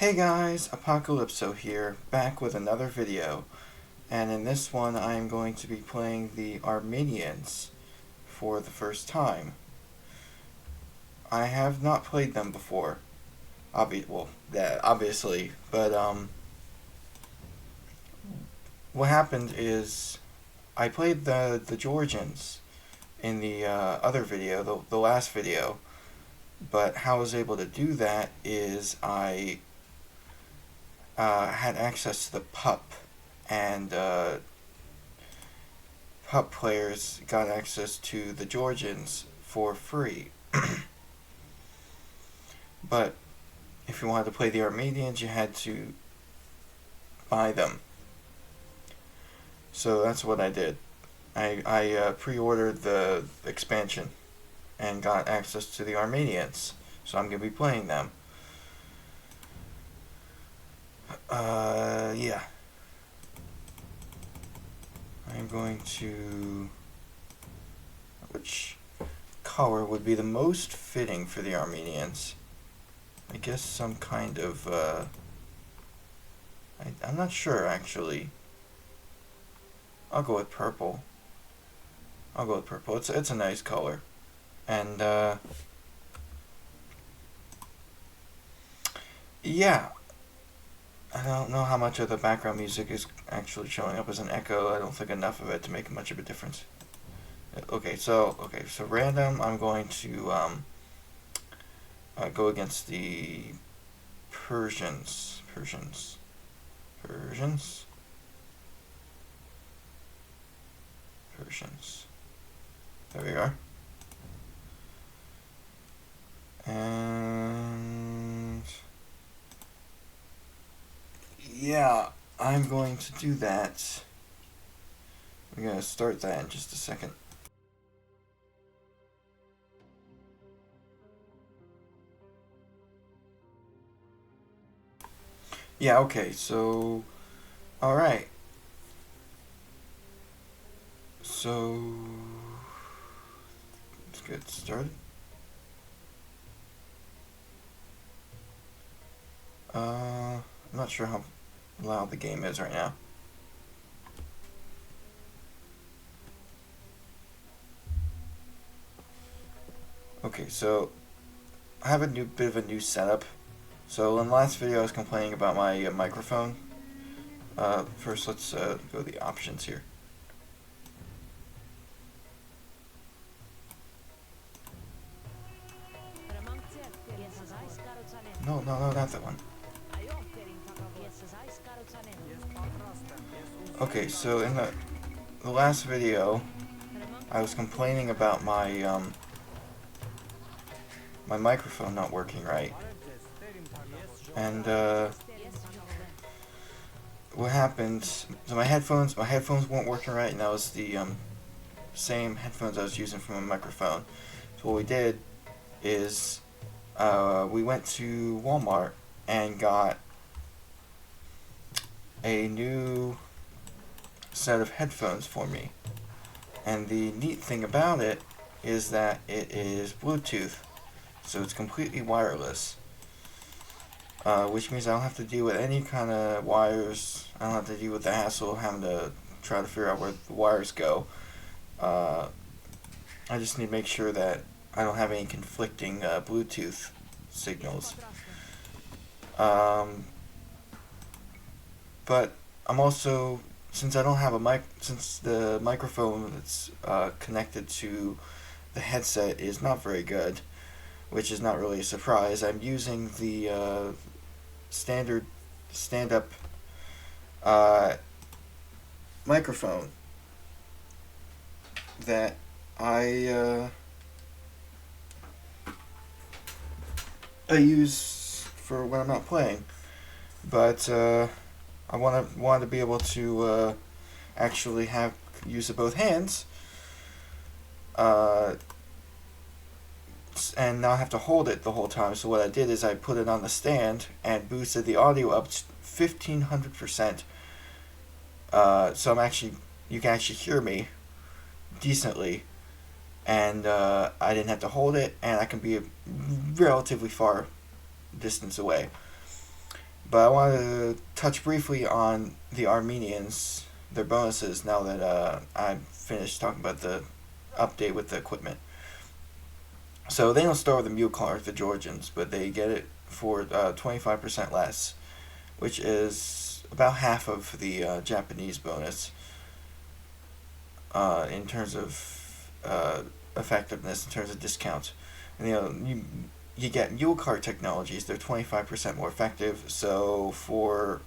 Hey guys, Apocalypso here, back with another video, and in this one I am going to be playing the Armenians for the first time. I have not played them before, obviously, but what happened is I played the Georgians in the other video, the last video, but how I was able to do that is I had access to the pup, and pup players got access to the Georgians for free. But if you wanted to play the Armenians, you had to buy them. So that's what I did. I pre-ordered the expansion and got access to the Armenians. So I'm going to be playing them. Yeah. I'm going to... Which color would be the most fitting for the Armenians? I guess some kind of, I'm not sure, actually. I'll go with purple. It's a nice color. And, yeah. I don't know how much of the background music is actually showing up as an echo. I don't think enough of it to make much of a difference. Okay, so random, I'm going to go against the Persians. There we are. And yeah, I'm going to do that. We're going to start that in just a second. Yeah, okay, so... Alright. So... Let's get started. I'm not sure how loud the game is right now. Okay, so I have a bit of a new setup. So in the last video I was complaining about my microphone. First let's go to the options here. No, not that one. Okay, so in the last video, I was complaining about my my microphone not working right, and what happened? So my headphones weren't working right, and that was the same headphones I was using for my microphone. So what we did is we went to Walmart and got a new set of headphones for me. And the neat thing about it is that it is Bluetooth, so it's completely wireless, which means I don't have to deal with any kind of wires. I don't have to deal with the hassle of having to try to figure out where the wires go. I just need to make sure that I don't have any conflicting Bluetooth signals. But I'm also, since I don't have since the microphone that's connected to the headset is not very good, which is not really a surprise, I'm using the standard stand-up microphone that I use for when I'm not playing, but I wanted to be able to actually use it both hands, and not have to hold it the whole time. So what I did is I put it on the stand and boosted the audio up 1,500%. So you can actually hear me decently, and I didn't have to hold it, and I can be a relatively far distance away. But I want to touch briefly on the Armenians, their bonuses, now that I'm finished talking about the update with the equipment. So they don't start with a mule car, the Georgians, but they get it for 25% less, which is about half of the Japanese bonus in terms of effectiveness, in terms of discounts. And you get mule car technologies, they're 25% more effective. So for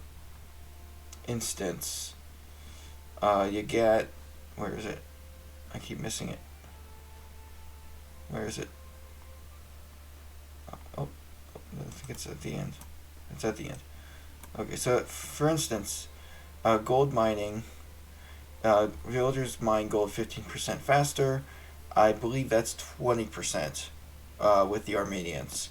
instance, you get, where is it? I keep missing it. Where is it? Oh, I think it's at the end. It's at the end. Okay, so for instance, gold mining, villagers mine gold 15% faster. I believe that's 20% with the Armenians.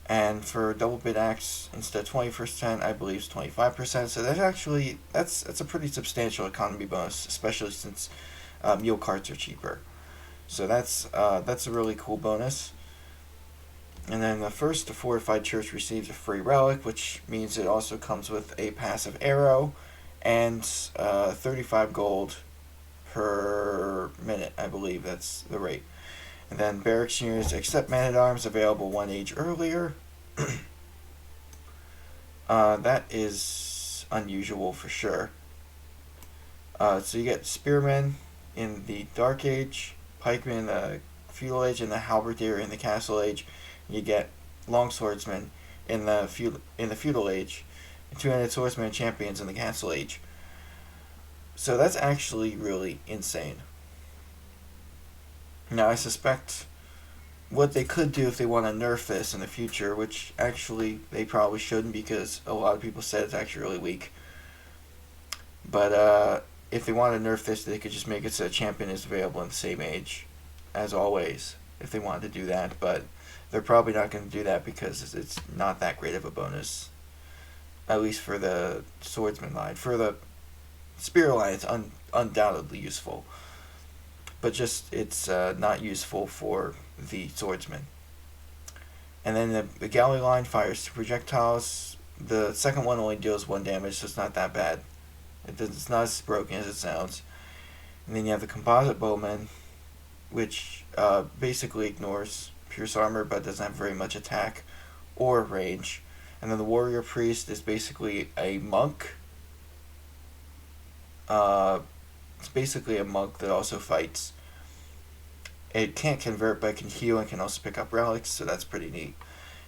And for double bit axe, instead of 20%, I believe it's 25%. So that's a pretty substantial economy bonus, especially since mule carts are cheaper. So that's a really cool bonus. And then the first fortified church receives a free relic, which means it also comes with a passive arrow and 35 gold per minute, I believe that's the rate. And then barracks units accept man-at-arms available one age earlier. That is unusual for sure. So you get spearmen in the Dark Age, pikemen in the Feudal Age, and the halberdier in the Castle Age. You get longswordsmen in the Feudal Age, and two-handed swordsmen and champions in the Castle Age. So that's actually really insane. Now I suspect what they could do if they want to nerf this in the future, which actually they probably shouldn't because a lot of people said it's actually really weak. But if they want to nerf this, they could just make it so a champion is available in the same age as always, if they wanted to do that. But they're probably not going to do that because it's not that great of a bonus, at least for the swordsman line. For the spear line, it's undoubtedly useful, but just it's not useful for the swordsman. And then the galley line fires two projectiles. The second one only deals 1 damage, so it's not that bad. It's not as broken as it sounds. And then you have the composite bowman, which basically ignores pierce armor but doesn't have very much attack or range. And then the warrior priest is basically a monk. It's basically a monk that also fights. It can't convert, but it can heal and can also pick up relics, so that's pretty neat.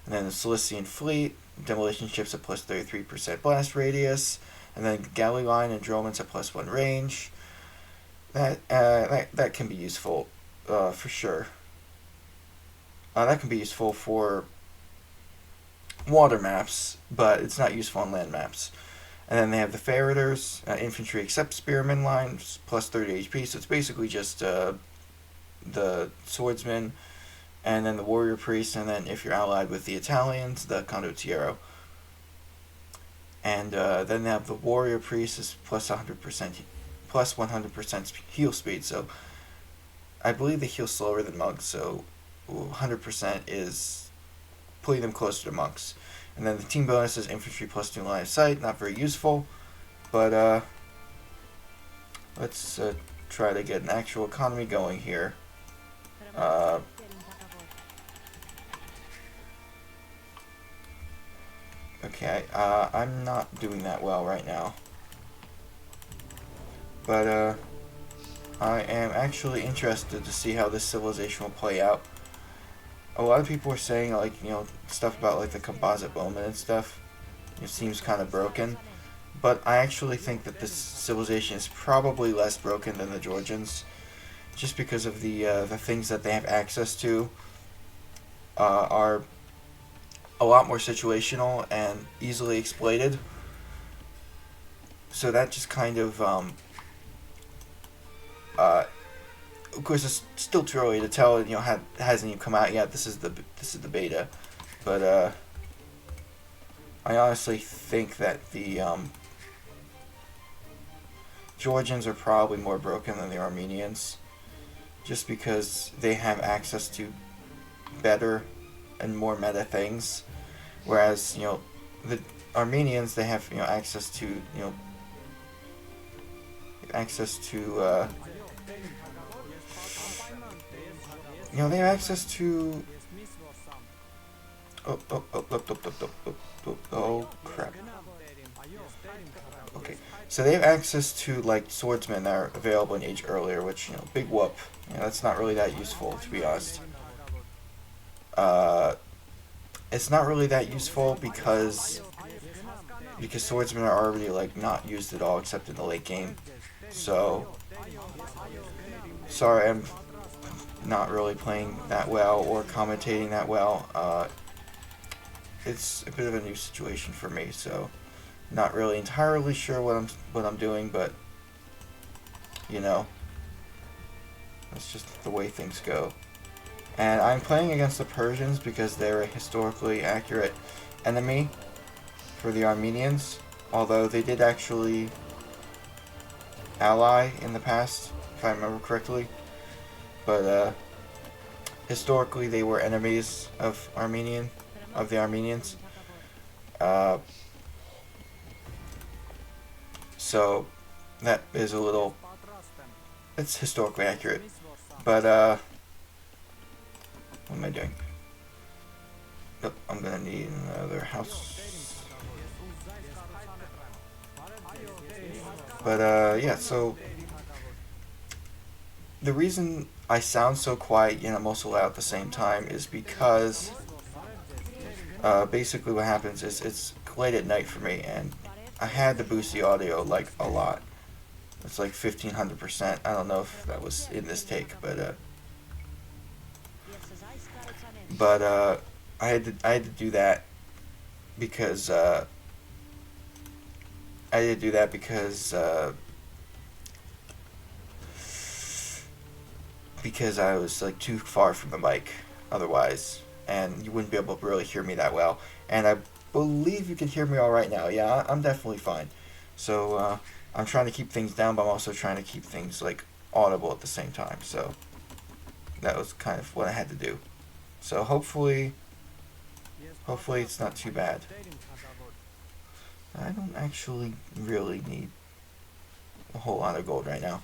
And then the Cilician fleet, demolition ships at plus 33% blast radius, and then galley line and drillments at plus 1 range. That can be useful, for sure. That can be useful for water maps, but it's not useful on land maps. And then they have the Ferreters, infantry except spearmen lines, plus 30 HP, so it's basically just the swordsman, and then the warrior priest, and then if you're allied with the Italians, the condottiero. And then they have the warrior priest is plus 100% heal speed, so I believe they heal slower than monks, so 100% is putting them closer to monks. And then the team bonus is infantry plus 2 line of sight, not very useful, but let's try to get an actual economy going here. Okay, I'm not doing that well right now. But I am actually interested to see how this civilization will play out. A lot of people are saying, like, stuff about, like, the composite bowman and stuff. It seems kind of broken. But I actually think that this civilization is probably less broken than the Georgians, just because of the things that they have access to are a lot more situational and easily exploited. So that just kind of course, it's still too early to tell. It hasn't even come out yet. This is the beta, but I honestly think that the Georgians are probably more broken than the Armenians, just because they have access to better and more meta things, whereas the Armenians, they have, you know, access to, access to, they have access to. Oh, crap. Okay, so they have access to, like, swordsmen that are available in Age Earlier, which, big whoop. That's not really that useful, to be honest. It's not really that useful because swordsmen are already, like, not used at all except in the late game. So, sorry, I'm not really playing that well or commentating that well. It's a bit of a new situation for me, so not really entirely sure what I'm doing, but that's just the way things go. And I'm playing against the Persians because they're a historically accurate enemy for the Armenians, although they did actually ally in the past, if I remember correctly. But historically, they were enemies of the Armenians. So that is a little. It's historically accurate, but what am I doing? Nope, I'm gonna need another house. But yeah, so the reason I sound so quiet and I'm also loud at the same time is because basically what happens is it's late at night for me, and I had to boost the audio like a lot. It's like 1500%. I don't know if that was in this take, but I had to do that because because I was like too far from the mic otherwise, and you wouldn't be able to really hear me that well. And I believe you can hear me all right now. Yeah, I'm definitely fine. So I'm trying to keep things down, but I'm also trying to keep things like audible at the same time. So that was kind of what I had to do. So hopefully it's not too bad. I don't actually really need a whole lot of gold right now,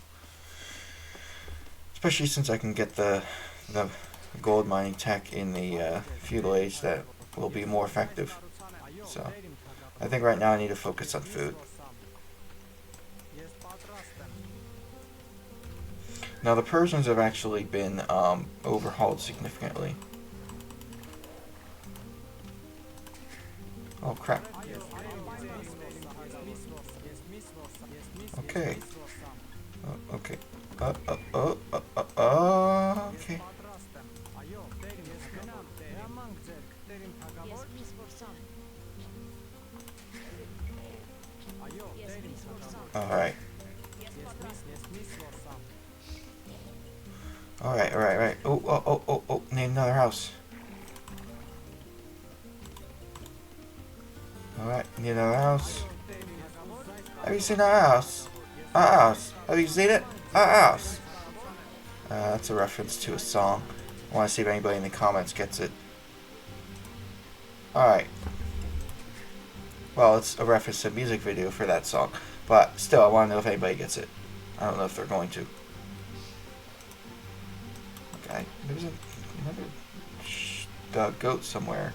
especially since I can get the gold mining tech in the feudal age that will be more effective. So I think right now I need to focus on food. Now the Persians have actually been overhauled significantly. Oh crap. Okay. Okay. Okay. Alright. Alright. Oh, need another house. Alright, need another house. Have you seen our house? Our house. Have you seen it? Our house. That's a reference to a song. I want to see if anybody in the comments gets it. Alright. Well, it's a reference to a music video for that song. But still, I want to know if anybody gets it. I don't know if they're going to. Okay, there's another goat somewhere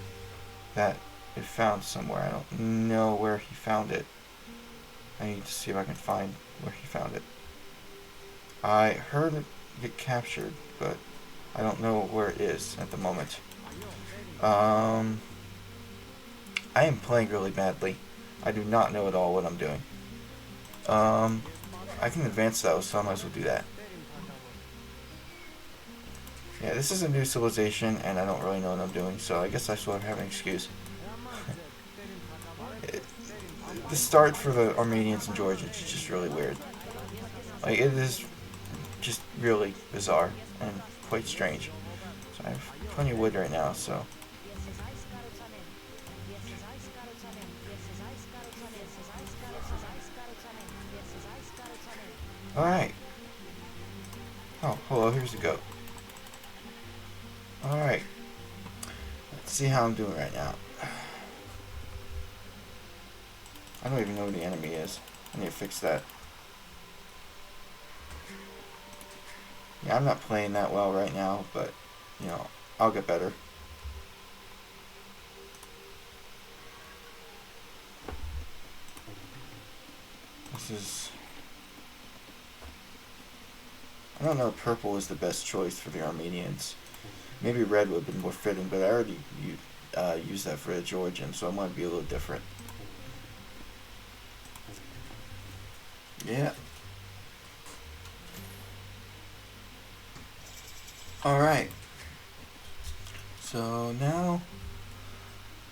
that it found somewhere. I don't know where he found it. I need to see if I can find where he found it. I heard it get captured, but I don't know where it is at the moment. I am playing really badly. I do not know at all what I'm doing. I can advance those, so I might as well do that. Yeah, this is a new civilization, and I don't really know what I'm doing, so I guess I still have an excuse. The start for the Armenians and Georgians is just really weird. Like, it is just really bizarre and quite strange. So I have plenty of wood right now, so... Alright. Oh, hello, here's a goat. Alright. Let's see how I'm doing right now. I don't even know who the enemy is. I need to fix that. Yeah, I'm not playing that well right now, but, you know, I'll get better. This is... I don't know if purple is the best choice for the Armenians. Maybe red would have been more fitting, but I already used that for the Georgian, so I want to be a little different. Yeah. Alright. So now,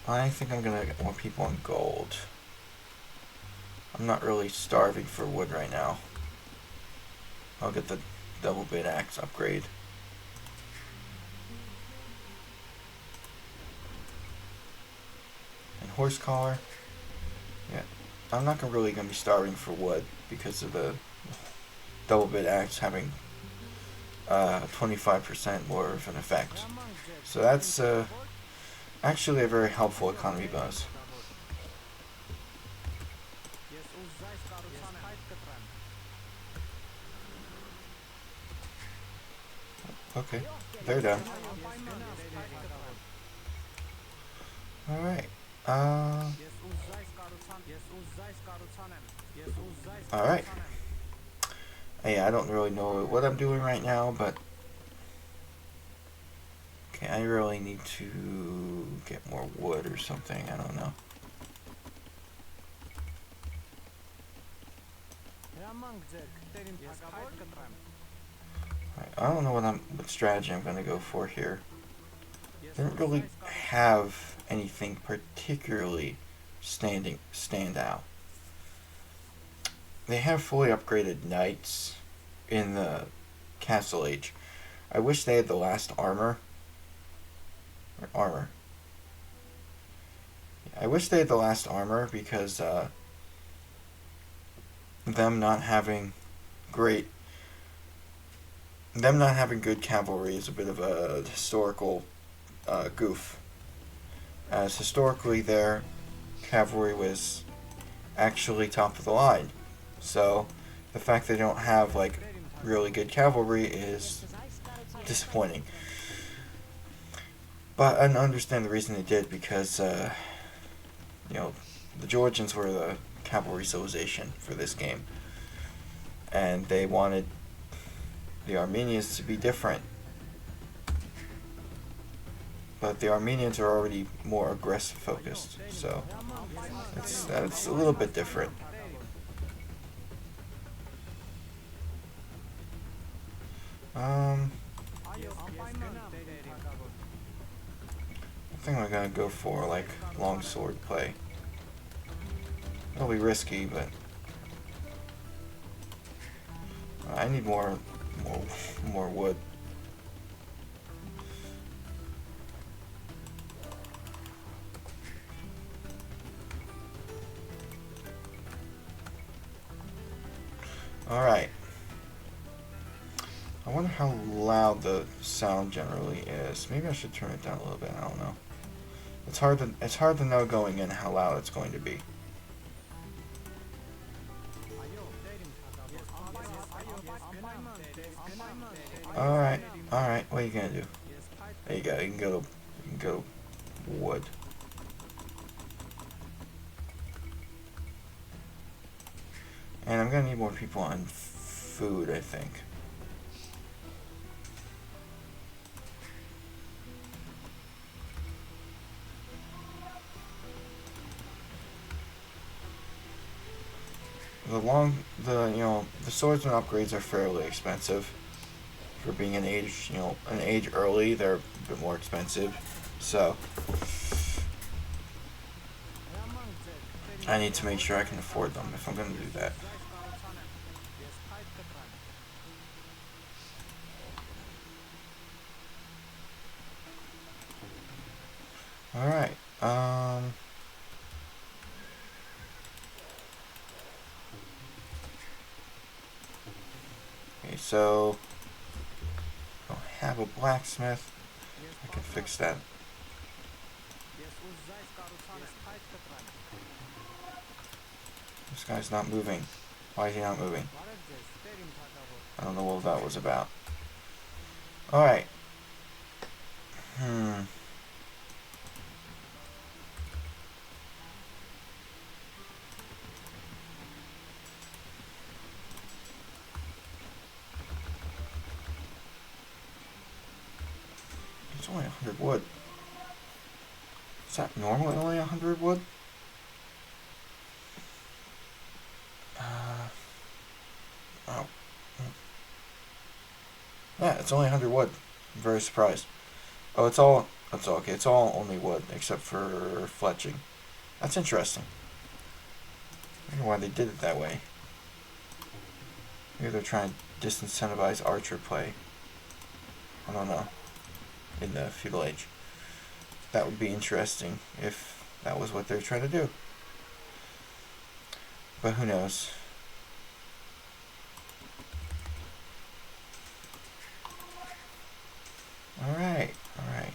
I think I'm going to get more people on gold. I'm not really starving for wood right now. I'll get the double bit axe upgrade. And horse collar. Yeah. I'm not really going to be starving for wood because of the double bit axe having 25% more of an effect. So that's actually a very helpful economy bonus. Okay, they're done. Alright. Alright. Yeah, I don't really know what I'm doing right now, but... Okay, I really need to get more wood or something, I don't know. Right, I don't know what strategy I'm going to go for here. They don't really have anything particularly stand out. They have fully upgraded knights in the Castle Age. I wish they had the last armor. Or armor. I wish they had the last armor because them not having good cavalry is a bit of a historical goof. As historically their cavalry was actually top of the line. So the fact they don't have like really good cavalry is disappointing. But I understand the reason they did because you know, the Georgians were the cavalry civilization for this game, and they wanted the Armenians to be different. But the Armenians are already more aggressive focused, so it's a little bit different. I think I'm gonna go for like longsword play. It'll be risky, but I need more wood. Alright. I wonder how loud the sound generally is. Maybe I should turn it down a little bit, I don't know. It's hard to know going in how loud it's going to be. Alright, what are you gonna do? There you go, you can go wood. And I'm gonna need more people on food, I think. The swordsman upgrades are fairly expensive. For being an age early, they're a bit more expensive. So I need to make sure I can afford them if I'm going to do that. Alright, okay, so I don't have a blacksmith. I can fix that. This guy's not moving. Why is he not moving? I don't know what that was about. Alright. It's only 100 wood. Is that normally only 100 wood? Oh. Yeah, it's only 100 wood. I'm very surprised. Oh, it's all okay. It's all only wood, except for fletching. That's interesting. I don't know why they did it that way. Maybe they're trying to disincentivize archer play. I don't know. In the feudal age. That would be interesting if that was what they're trying to do. But who knows? Alright, alright.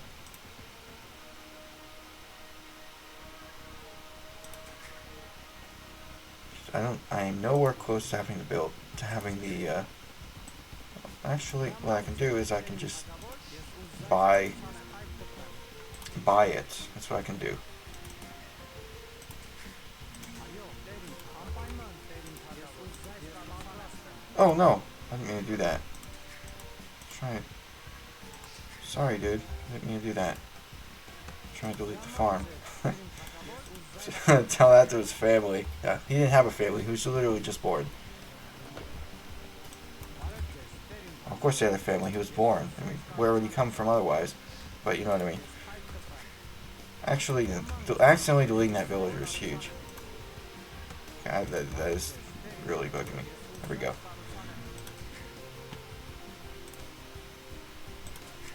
I am nowhere close to having the actually what I can do is I can just buy it. That's what I can do. Oh no, I didn't mean to do that. Sorry dude, I didn't mean to do that. I'm trying to delete the farm. Tell that to his family. Yeah, he didn't have a family, he was literally just born. Of course he had a family, he was born. I mean, where would he come from otherwise? But you know what I mean. Actually, accidentally deleting that villager is huge. God, that is really bugging me. There we go.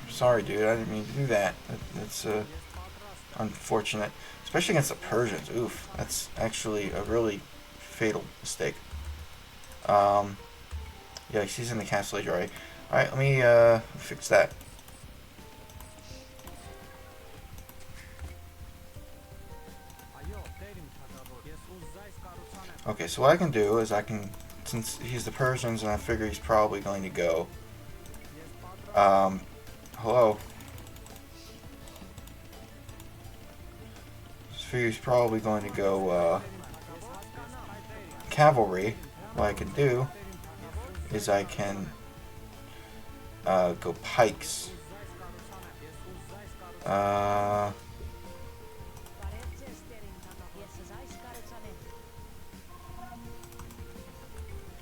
Sorry, dude. I didn't mean to do that. That's unfortunate. Especially against the Persians. Oof. That's actually a really fatal mistake. Yeah, he's in the castle age already. Alright, let me fix that. Okay, so what I can do is since he's the Persians and I figure he's probably going to go, hello? I figure he's probably going to go, cavalry. What I can do is I can, go pikes.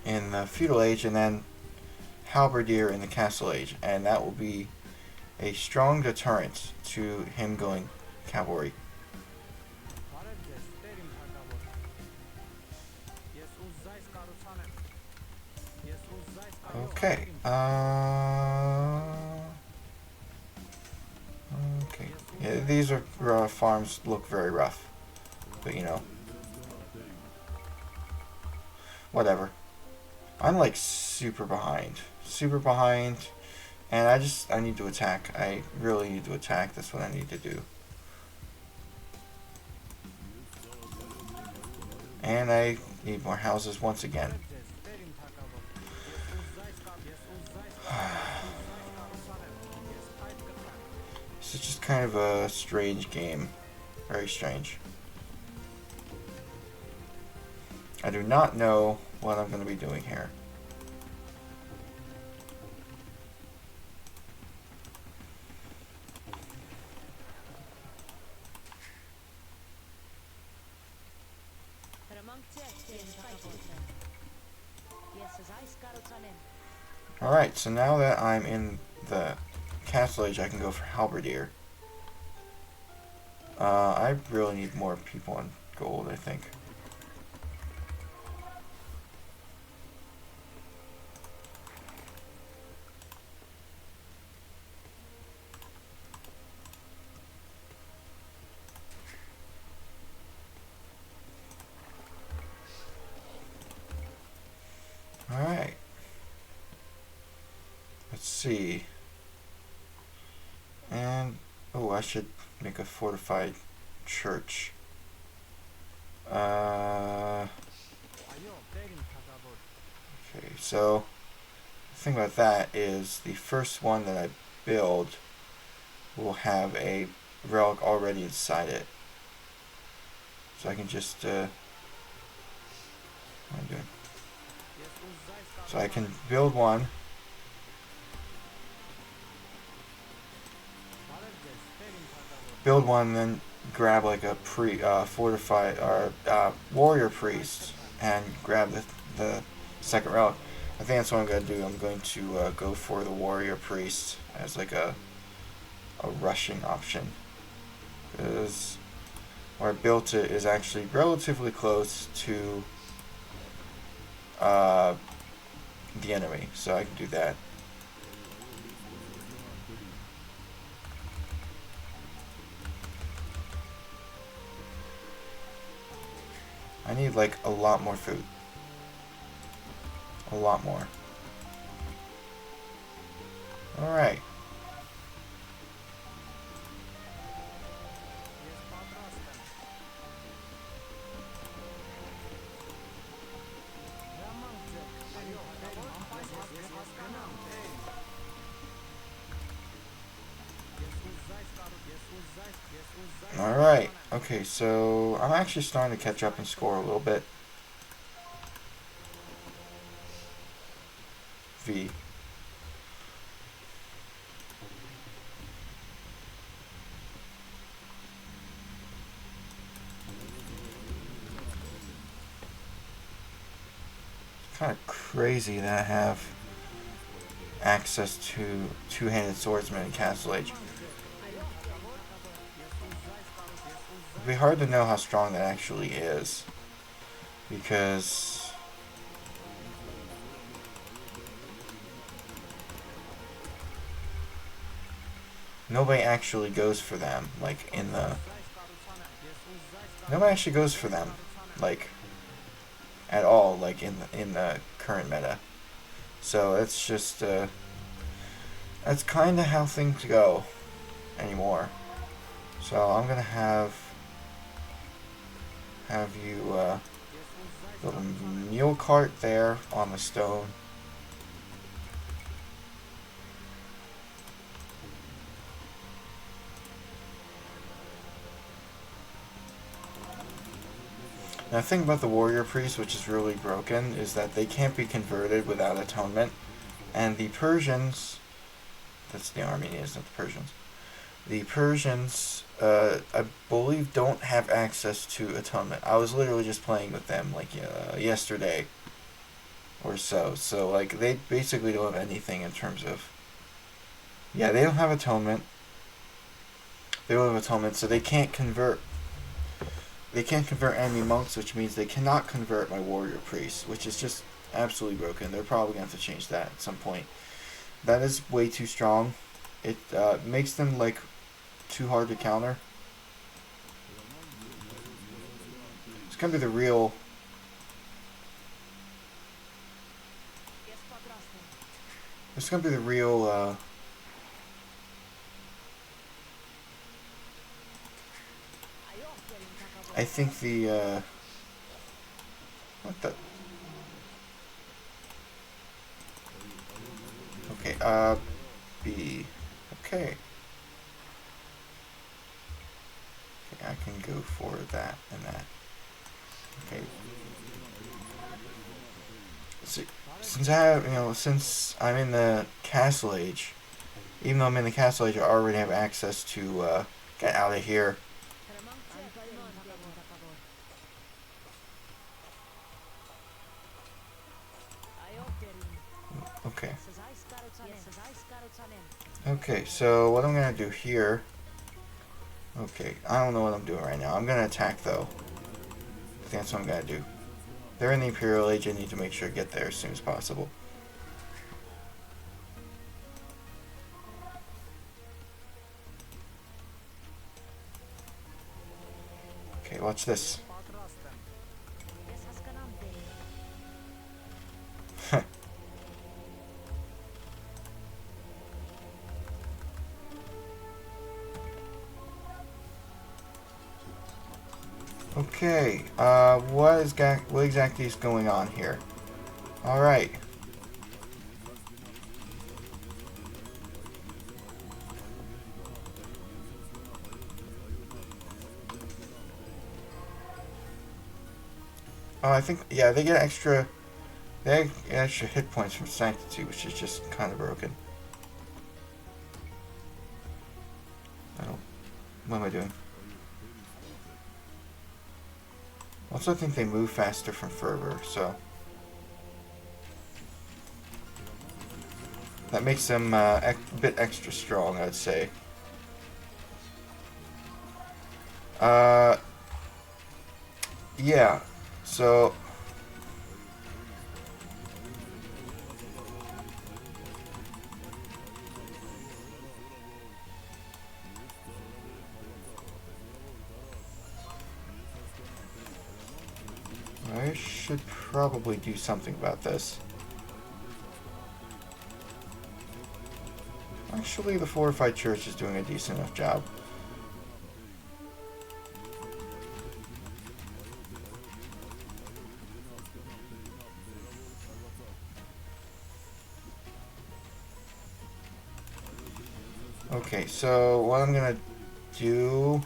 In the feudal age, and then halberdier in the castle age, and that will be a strong deterrent to him going cavalry. Okay. Okay. Yeah, these are farms look very rough, but you know, whatever. I'm like super behind, and I need to attack. I really need to attack. That's what I need to do. And I need more houses once again. This is just kind of a strange game. Very strange. I do not know what I'm going to be doing here. Alright, so now that I'm in the castle age, I can go for halberdier. I really need more people in gold, I think. Alright. Let's see. And, oh, I should make a fortified church. So the thing about that is the first one that I build will have a relic already inside it. So I can just what am I doing? So I can build one. Build one, then grab like a fortified or warrior priest and grab the second relic. I think that's what I'm going to do. I'm going to go for the warrior priest as like a rushing option, because where I built it is actually relatively close to the enemy, so I can do that. I need like a lot more food. A lot more. Alright. Alright, okay, so I'm actually starting to catch up and score a little bit. V. Kind of crazy that I have access to two-handed swordsman in Castle Age. It'd be hard to know how strong that actually is, because nobody actually goes for them, like in the... Nobody actually goes for them, like, at all, like in the current meta. So it's just, that's kind of how things go anymore. So I'm gonna have you build a mule cart there on the stone. Now the thing about the warrior priest, which is really broken, is that they can't be converted without atonement. And the Persians, that's the Armenians, not the Persians. The Persians, I believe, don't have access to atonement. I was literally just playing with them like yesterday or so. So like they basically don't have anything in terms of... Yeah, they don't have atonement. They don't have atonement, so they can't convert. They can't convert enemy monks, which means they cannot convert my warrior priests, which is just absolutely broken. They're probably going to have to change that at some point. That is way too strong. It makes them like too hard to counter. It's going to be the real... It's going to be the real... I think the, what the... Okay, B. Okay. Okay, I can go for that and that. Okay. So, since I have, since I'm in the Castle Age, even though I'm in the Castle Age, I already have access to, get out of here. Okay. Okay, so what I'm gonna do here... Okay, I don't know what I'm doing right now. I'm gonna attack though. I think that's what I'm gonna do. They're in the Imperial Age, I need to make sure to get there as soon as possible. Okay, watch this. Okay, what exactly is going on here? Alright, Oh, I think, yeah, they get extra. They get extra hit points from Sanctity, which is just kind of broken. I don't. What am I doing? Also, I think they move faster from Fervor, so that makes them a bit extra strong, I'd say. Uh, yeah. So I should probably do something about this. Actually, the fortified church is doing a decent enough job. Okay, so what I'm gonna do...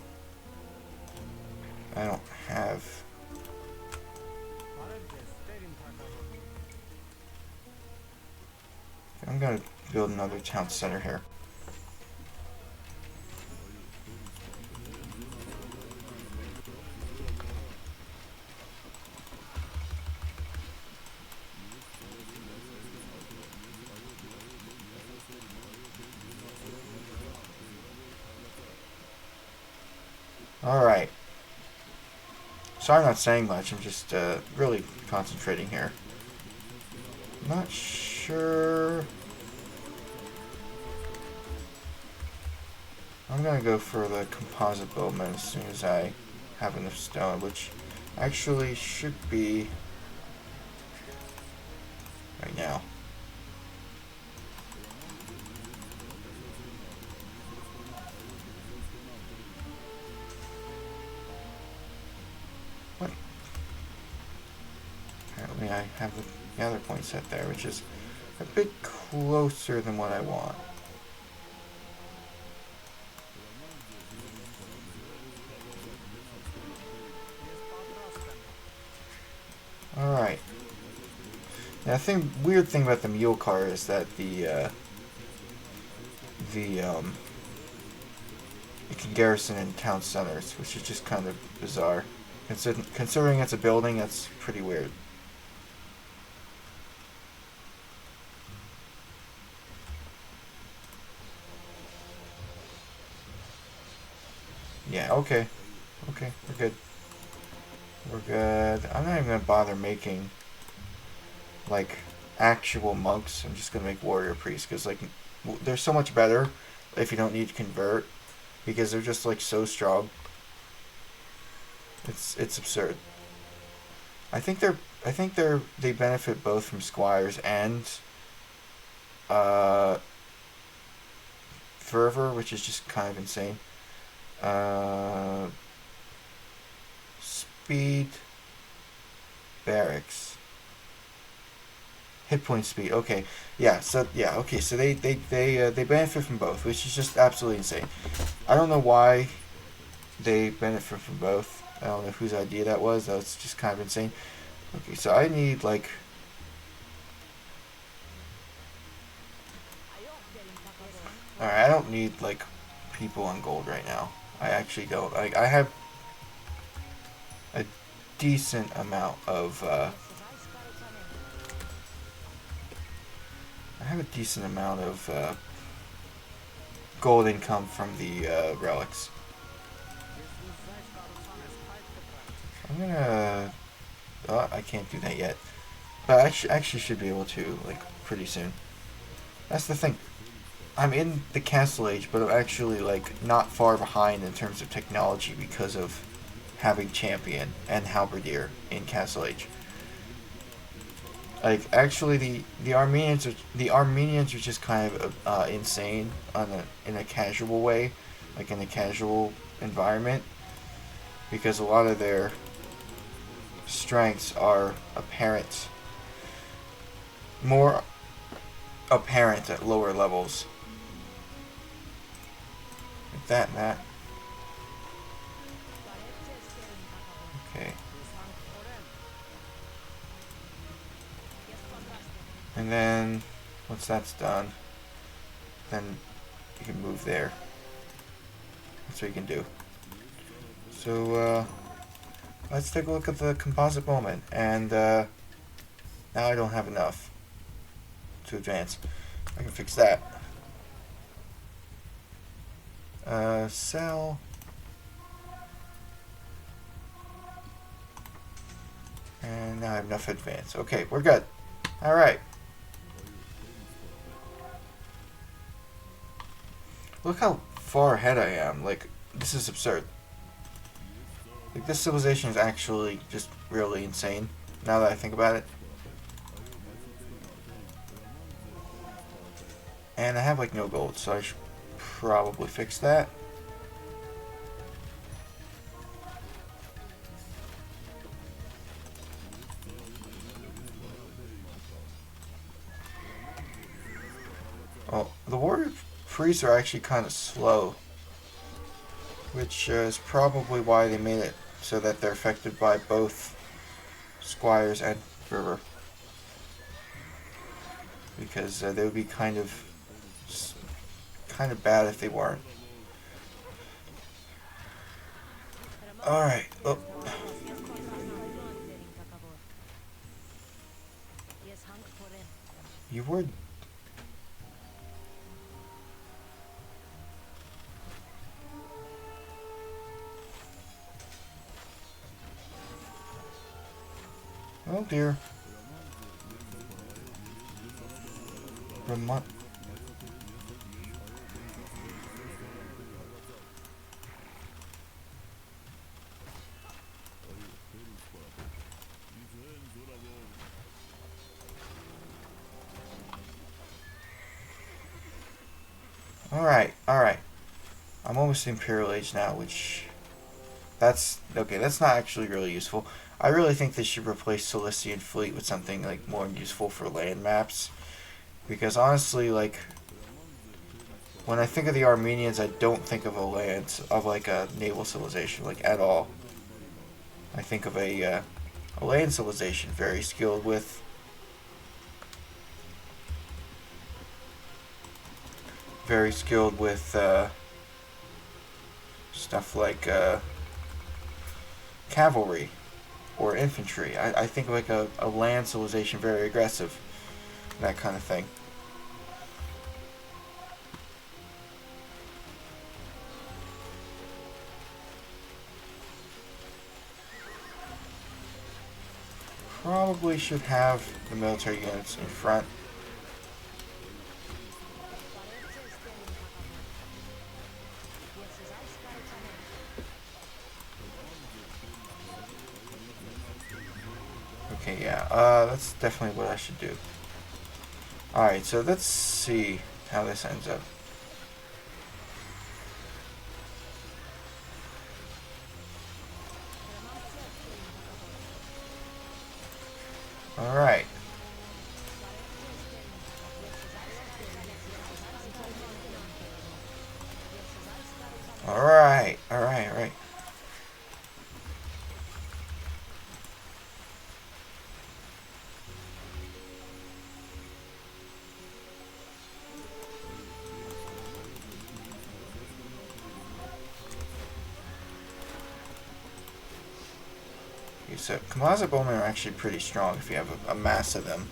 I don't have... I'm gonna build another town center here. Alright. Sorry I'm not saying much, I'm just really concentrating here. Not sure... I'm gonna go for the composite bowman as soon as I have enough stone, which actually should be right now. What? Apparently I have the other point set there, which is a bit closer than what I want. Alright. Now, the weird thing about the mule car is that it can garrison in town centers, which is just kind of bizarre. Considering it's a building, that's pretty weird. Yeah, okay. Okay, we're good. We're good. I'm not even gonna bother making, like, actual monks. I'm just gonna make warrior priests, because, like, they're so much better if you don't need to convert, because they're just, like, so strong. It's absurd. They benefit both from squires and uh, fervor, which is just kind of insane. Uh, speed, barracks, hit point speed. Okay, yeah. So yeah, okay. So they benefit from both, which is just absolutely insane. I don't know why they benefit from both. I don't know whose idea that was. That's just kind of insane. Okay, so I need like... Alright, I don't need like people on gold right now. I actually don't. Like, I have a decent amount of gold income from the relics. I'm gonna... Oh, I can't do that yet. But I actually should be able to, like, pretty soon. That's the thing. I'm in the Castle Age, but I'm actually, like, not far behind in terms of technology because of having Champion and Halberdier in Castle Age. Like, actually, the Armenians are just kind of insane in a casual way, like in a casual environment, because a lot of their strengths are more apparent at lower levels. Like that and that. Okay. And then, once that's done, then you can move there. That's what you can do. So, let's take a look at the composite moment. And, now I don't have enough to advance. I can fix that. Sell. And now I have enough advance. Okay, we're good. Alright. Look how far ahead I am. Like, this is absurd. Like, this civilization is actually just really insane, now that I think about it. And I have, like, no gold, so I should probably fix that. Oh, the warrior priests are actually kind of slow, which is probably why they made it so that they're affected by both squires and river, because they would be kind of bad if they weren't. All right. Oh. You were. Oh dear. Vermont. Alright. I'm almost Imperial Age now, which... That's... Okay, that's not actually really useful. I really think they should replace Cilician Fleet with something, like, more useful for land maps. Because, honestly, like... When I think of the Armenians, I don't think of like, a naval civilization, like, at all. I think of a land civilization, very skilled with... stuff like cavalry or infantry. I think like a land civilization, very aggressive, that kind of thing. Probably should have the military units in front. Okay, yeah, that's definitely what I should do. Alright, so let's see how this ends up. Alright. Alright. Okay, so composite bowmen are actually pretty strong if you have a mass of them.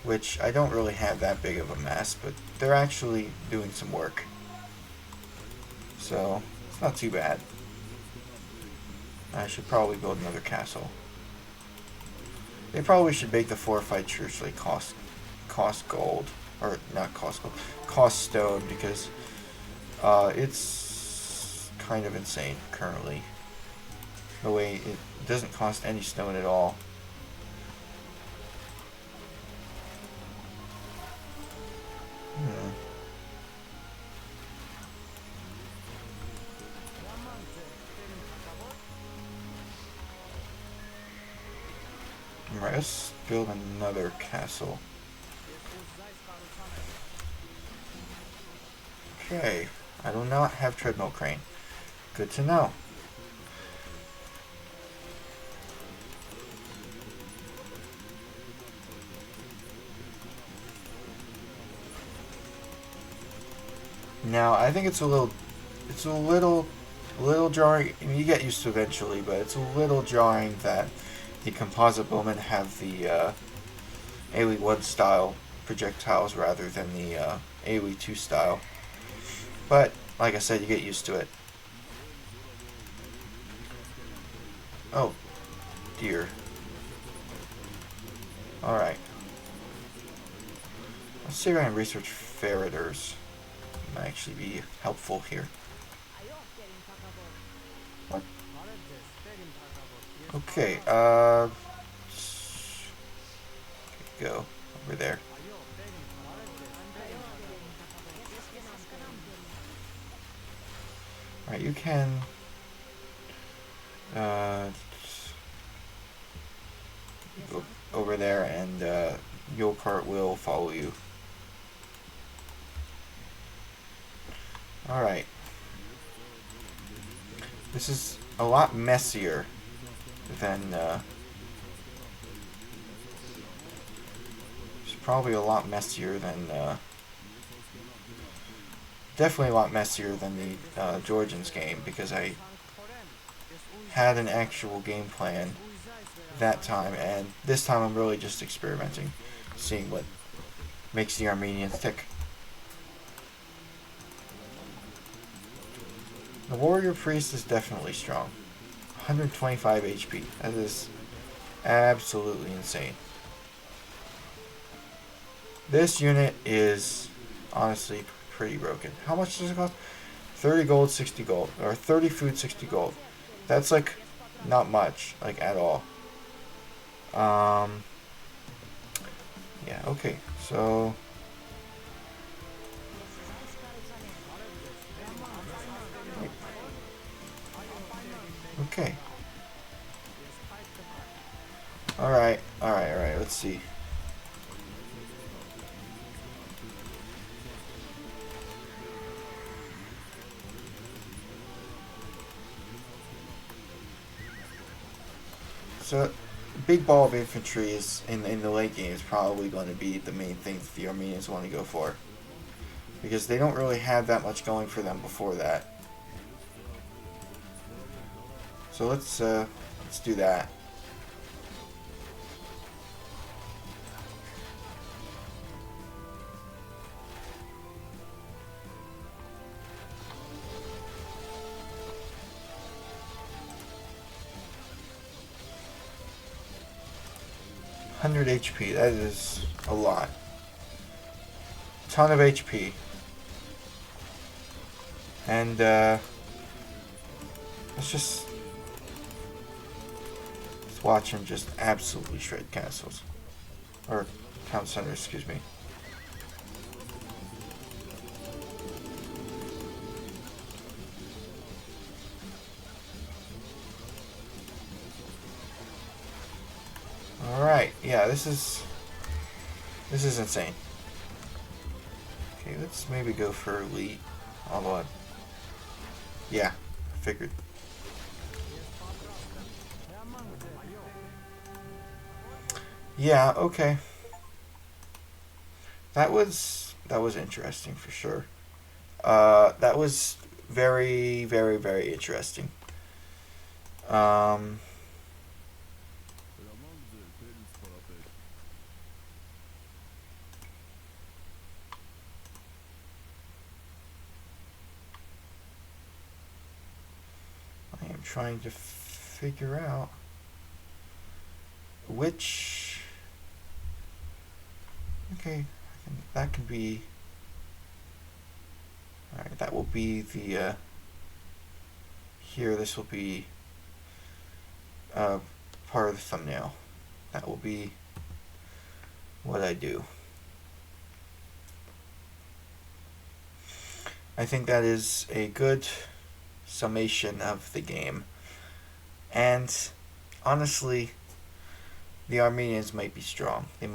Which I don't really have that big of a mass, but they're actually doing some work. So, it's not too bad. I should probably build another castle. They probably should make the fortified church like cost gold, or not cost gold, cost stone, because it's kind of insane currently. The way it doesn't cost any stone at all. Alright, let's build another castle. Okay, I do not have treadmill crane. Good to know. Now I think it's a little jarring. I mean, you get used to eventually, but it's a little jarring that the composite bowmen have the AoE 1 style projectiles rather than the AoE 2 style. But like I said, you get used to it. Oh dear. Alright. Let's see if I can research ferreters. Might actually be helpful here. What? Okay, go over there. Alright, you can go over there, and your cart will follow you. Alright. This is a lot messier than it's probably a lot messier than definitely a lot messier than the Georgians game, because I had an actual game plan that time, and this time I'm really just experimenting, seeing what makes the Armenians tick. The warrior priest is definitely strong. 125 HP. That is absolutely insane. This unit is honestly pretty broken. How much does it cost? 30 gold, 60 gold. Or 30 food, 60 gold. That's like not much, like at all. Yeah, okay. So okay. Alright, let's see. So, big ball of infantry is in the late game is probably going to be the main thing that the Armenians want to go for, because they don't really have that much going for them before that. So let's do that. HP, that is a lot. Ton of HP. And let's watch him just absolutely shred castles. Or town centers, excuse me. Alright, yeah, this is insane. Okay, let's maybe go for elite. Although, yeah, I figured. Yeah, okay. That was interesting for sure. That was very, very, very interesting. Trying to figure out which. Okay, that can be. Alright, that will be the. Here, this will be part of the thumbnail. That will be what I do. I think that is a good summation of the game, and honestly, the Armenians might be strong. They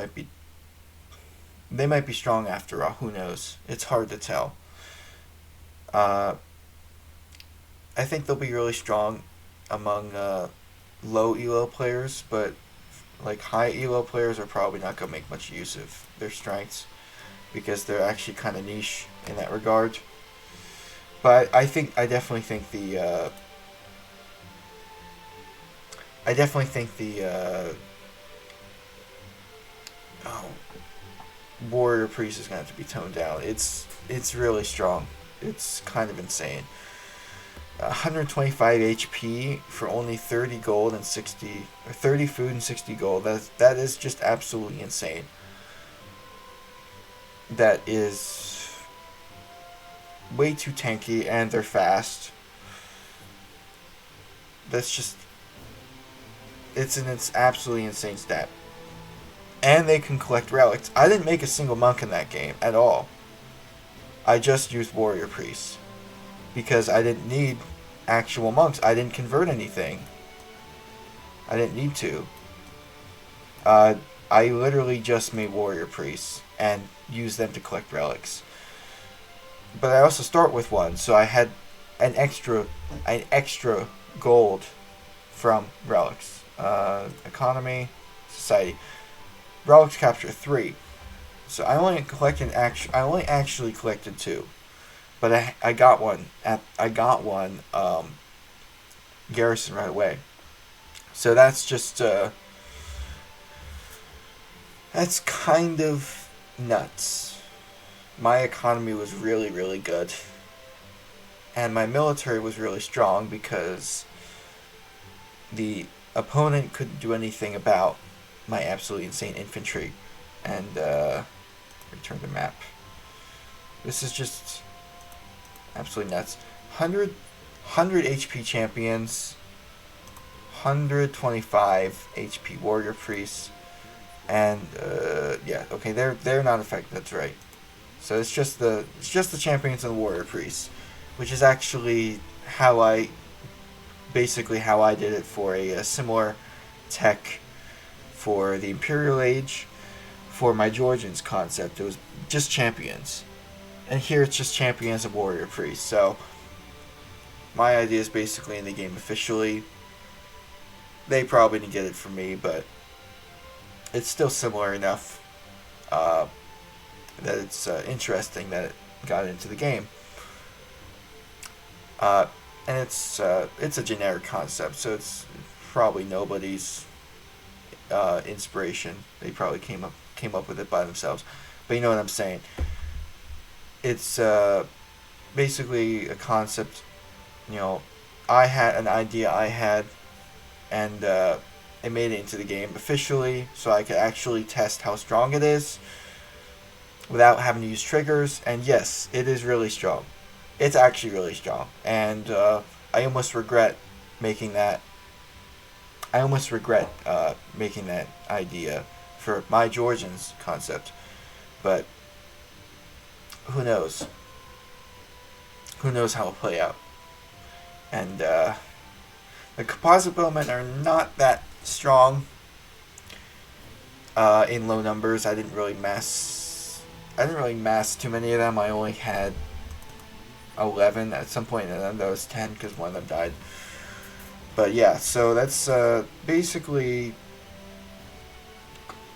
might be strong after all. Who knows? It's hard to tell. I think they'll be really strong among low elo players, but like high elo players are probably not going to make much use of their strengths, because they're actually kind of niche in that regard. But I definitely think the oh, Warrior Priest is gonna have to be toned down. It's really strong. It's kind of insane. 125 HP for only 30 gold and 60 or 30 food and 60 gold. That is just absolutely insane. That is way too tanky, and they're fast. That's just it's absolutely insane stat. And they can collect relics. I didn't make a single monk in that game at all. I just used warrior priests because I didn't need actual monks. I didn't convert anything. I didn't need to. I literally just made warrior priests and used them to collect relics. But I also start with one, so I had an extra gold from relics. Economy, society, relics capture 3. So I only actually collected 2, but I got one garrison right away. So that's just that's kind of nuts. My economy was really, really good, and my military was really strong because the opponent couldn't do anything about my absolutely insane infantry. And return the map. This is just absolutely nuts. 100 HP champions, 125 HP warrior priests, and yeah, okay, they're not affected. That's right. So it's just the champions and the warrior priests, which is actually how I did it for a similar tech for the Imperial Age. For my Georgians concept, it was just champions, and here it's just champions of warrior priests. So my idea is basically in the game officially. They probably didn't get it from me, but it's still similar enough that it's interesting that it got into the game. And it's a generic concept, so it's probably nobody's inspiration. They probably came up with it by themselves, but you know what I'm saying. It's basically a concept. You know, I had an idea and it made it into the game officially, so I could actually test how strong it is without having to use triggers. And yes, it is really strong. It's actually really strong, and I almost regret making that. Making that idea for my Georgians concept, but who knows? Who knows how it'll play out? And the composite bowmen are not that strong in low numbers. I didn't really mass too many of them. I only had 11 at some point, and then there was 10 because one of them died. But yeah, so that's basically,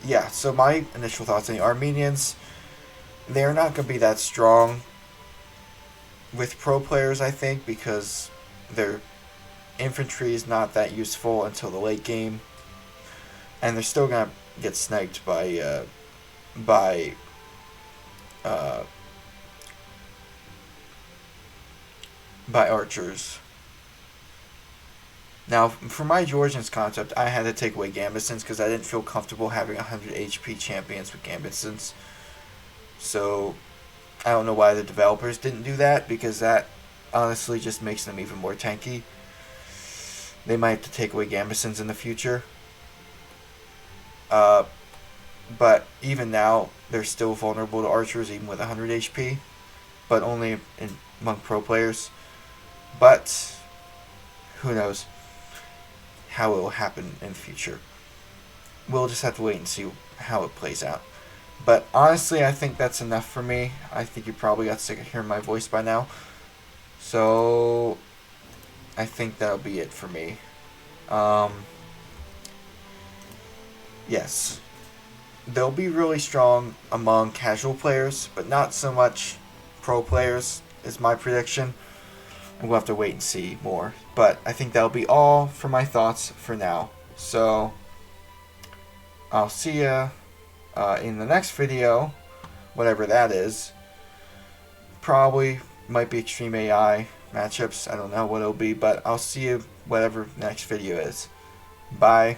yeah, so my initial thoughts on the Armenians, they're not going to be that strong with pro players, I think, because their infantry is not that useful until the late game, and they're still going to get sniped by archers. Now, for my Georgians concept, I had to take away Gambesons because I didn't feel comfortable having 100 HP champions with Gambesons. So, I don't know why the developers didn't do that, because that honestly just makes them even more tanky. They might have to take away Gambesons in the future. But even now, they're still vulnerable to archers even with 100 HP. But only among pro players. But, who knows how it will happen in the future. We'll just have to wait and see how it plays out. But honestly, I think that's enough for me. I think you probably got sick of hearing my voice by now. So, I think that'll be it for me. Yes. They'll be really strong among casual players, but not so much pro players, is my prediction. we'll have to wait and see more. But I think that'll be all for my thoughts for now. So I'll see ya in the next video, whatever that is. Probably might be Extreme AI matchups. I don't know what it'll be, but I'll see you whatever next video is. Bye.